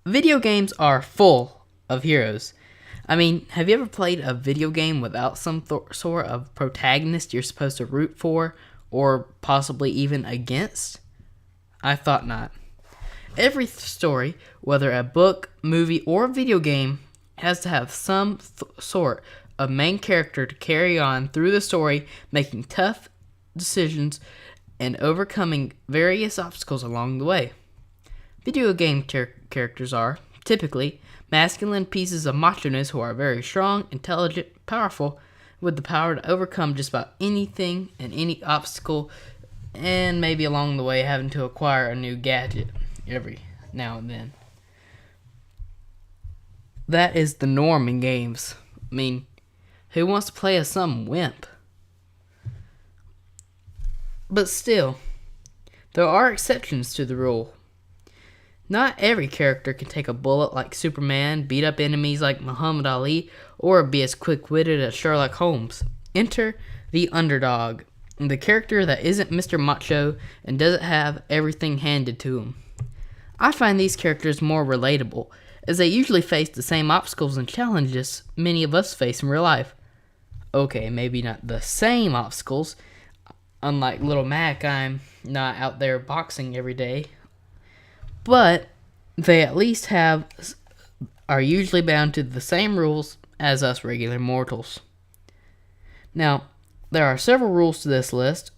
Video games are full of heroes. I mean, have you ever played a video game without some sort of protagonist you're supposed to root for or possibly even against? I thought not. Every story, whether a book, movie, or video game, has to have some sort of main character to carry on through the story, making tough decisions and overcoming various obstacles along the way. Video game characters are, typically, masculine pieces of macho-ness who are very strong, intelligent, powerful, with the power to overcome just about anything and any obstacle, and maybe along the way having to acquire a new gadget every now and then. That is the norm in games. I mean, who wants to play as some wimp? But still, there are exceptions to the rule. Not every character can take a bullet like Superman, beat up enemies like Muhammad Ali, or be as quick-witted as Sherlock Holmes. Enter the underdog, the character that isn't Mr. Macho and doesn't have everything handed to him. I find these characters more relatable, as they usually face the same obstacles and challenges many of us face in real life. Okay, maybe not the same obstacles. Unlike Little Mac, I'm not out there boxing every day. But they at least are usually bound to the same rules as us regular mortals. Now, there are several rules to this list,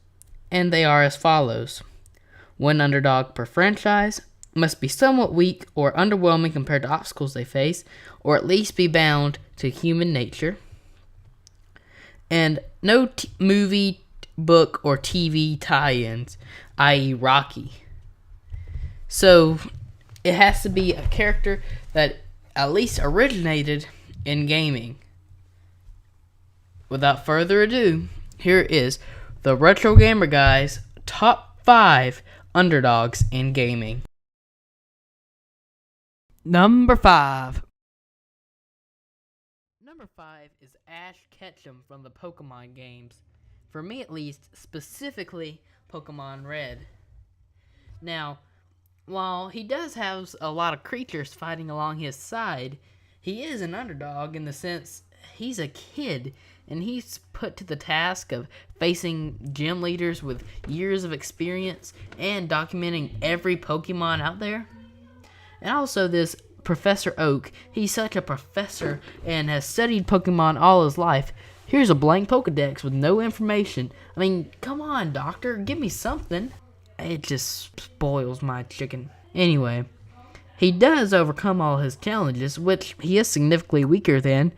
and they are as follows. One underdog per franchise must be somewhat weak or underwhelming compared to obstacles they face, or at least be bound to human nature. And no movie, book, or TV tie-ins, i.e. Rocky. So, it has to be a character that at least originated in gaming. Without further ado, here is the Retro Gamer Guys top 5 underdogs in gaming. Number 5. Number 5 is Ash Ketchum from the Pokemon games. For me at least, specifically Pokemon Red. Now, while he does have a lot of creatures fighting along his side, he is an underdog in the sense he's a kid and he's put to the task of facing gym leaders with years of experience and documenting every Pokemon out there. And also this Professor Oak, he's such a professor and has studied Pokemon all his life. Here's a blank Pokedex with no information. I mean, come on, doctor, give me something. It just spoils my chicken. Anyway, he does overcome all his challenges, which he is significantly weaker than.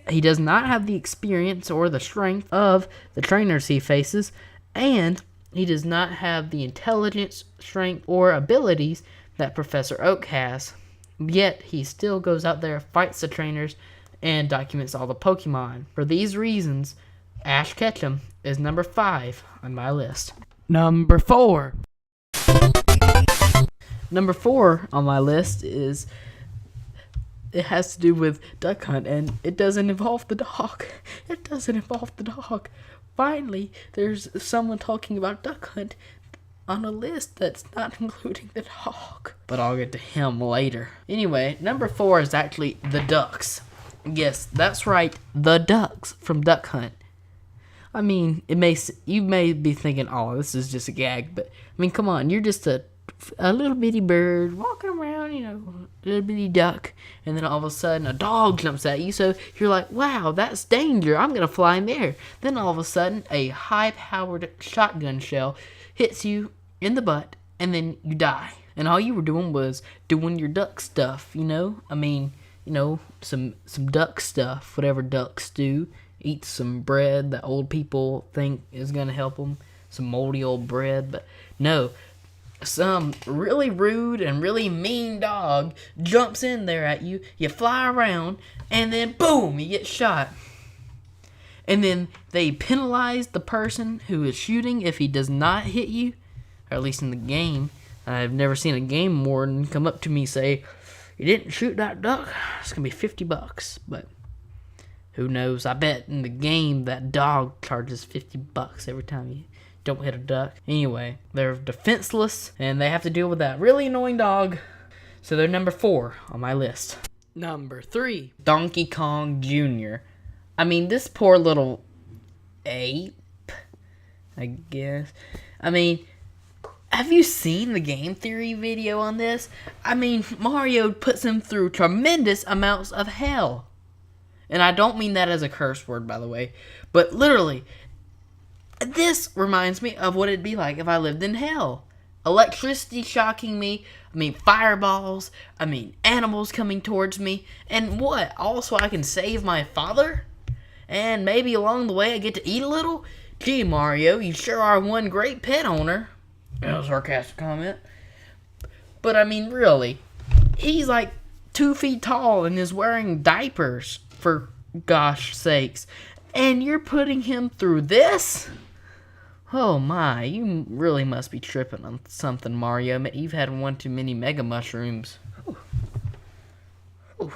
He does not have the experience or the strength of the trainers he faces, and he does not have the intelligence, strength, or abilities that Professor Oak has. Yet, he still goes out there, fights the trainers, and documents all the Pokemon. For these reasons, Ash Ketchum is number 5 on my list. Number 4. Number 4 on my list is, it has to do with Duck Hunt, and it doesn't involve the dog. It doesn't involve the dog. Finally, there's someone talking about Duck Hunt on a list that's not including the dog. But I'll get to him later. Anyway, number 4 is actually the Ducks. Yes, that's right, the Ducks from Duck Hunt. I mean, you may be thinking, oh, this is just a gag, but I mean, come on, you're just a little bitty bird walking around, little bitty duck, and then all of a sudden a dog jumps at you, so you're like, wow, that's danger, I'm gonna fly in there. Then all of a sudden a high-powered shotgun shell hits you in the butt, and then you die. And all you were doing was doing your duck stuff, I mean, some duck stuff, whatever ducks do. Eat some bread that old people think is going to help them. Some moldy old bread. But no, some really rude and really mean dog jumps in there at you. You fly around, and then boom, you get shot. And then they penalize the person who is shooting if he does not hit you. Or at least in the game. I've never seen a game warden come up to me and say, you didn't shoot that duck? It's going to be $50. But who knows? I bet in the game that dog charges $50 every time you don't hit a duck. Anyway, they're defenseless, and they have to deal with that really annoying dog. So they're number 4 on my list. Number 3, Donkey Kong Jr. I mean, this poor little ape, I guess. I mean, have you seen the game theory video on this? I mean, Mario puts him through tremendous amounts of hell. And I don't mean that as a curse word, by the way. But literally, this reminds me of what it'd be like if I lived in hell. Electricity shocking me. I mean, fireballs. I mean, animals coming towards me. And what? Also, I can save my father? And maybe along the way I get to eat a little? Gee, Mario, you sure are one great pet owner. A sarcastic comment. But I mean, really, he's like 2 feet tall and is wearing diapers, for gosh sakes. And you're putting him through this? Oh my, you really must be tripping on something, Mario. You've had one too many mega mushrooms. Whew. Whew.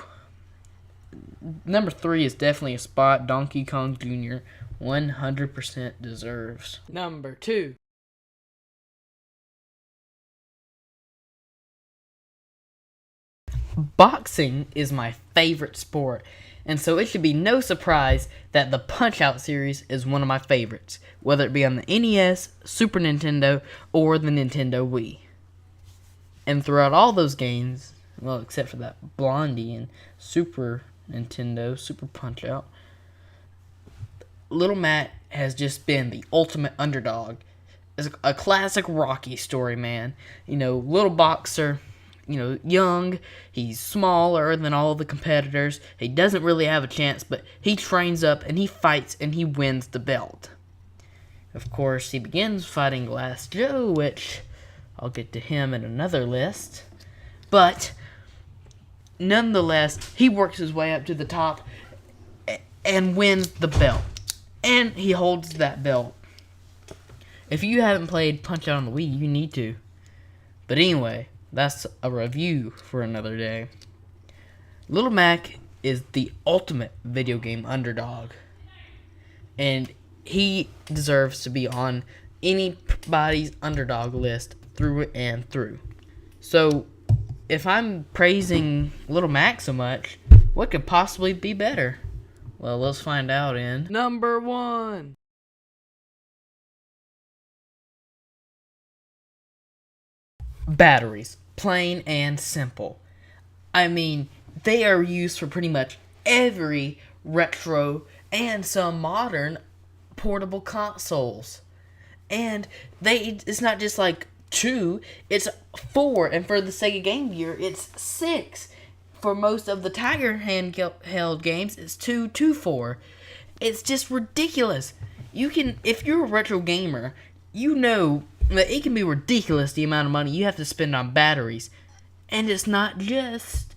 Number 3 is definitely a spot Donkey Kong Jr. 100% deserves. Number 2. Boxing is my favorite sport, and so it should be no surprise that the Punch-Out series is one of my favorites, whether it be on the NES, Super Nintendo, or the Nintendo Wii. And throughout all those games, well, except for that Blondie and Super Nintendo, Super Punch-Out, Little Mac has just been the ultimate underdog. It's a classic Rocky story, man. You know, little boxer, you know, young, he's smaller than all the competitors. He doesn't really have a chance, but he trains up and he fights and he wins the belt. Of course, he begins fighting Glass Joe, which I'll get to him in another list. But nonetheless, he works his way up to the top and wins the belt. And he holds that belt. If you haven't played Punch-Out on the Wii, you need to. But anyway, that's a review for another day. Little Mac is the ultimate video game underdog. And he deserves to be on anybody's underdog list through and through. So, if I'm praising Little Mac so much, what could possibly be better? Well, let's find out in number 1. Batteries. Plain and simple. I mean, they are used for pretty much every retro and some modern portable consoles. And it's not just like 2, it's 4. And for the Sega Game Gear, it's 6. For most of the Tiger handheld games, it's 2, 2, 4. It's just ridiculous. You can, if you're a retro gamer, you know that it can be ridiculous the amount of money you have to spend on batteries. And it's not just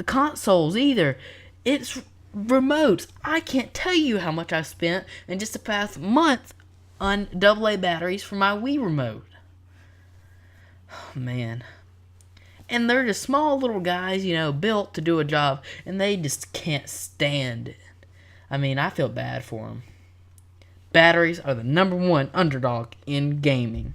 consoles either. It's remotes. I can't tell you how much I've spent in just the past month on AA batteries for my Wii remote. Oh, man. And they're just small little guys, you know, built to do a job, and they just can't stand it. I mean, I feel bad for them. Batteries are the number 1 underdog in gaming.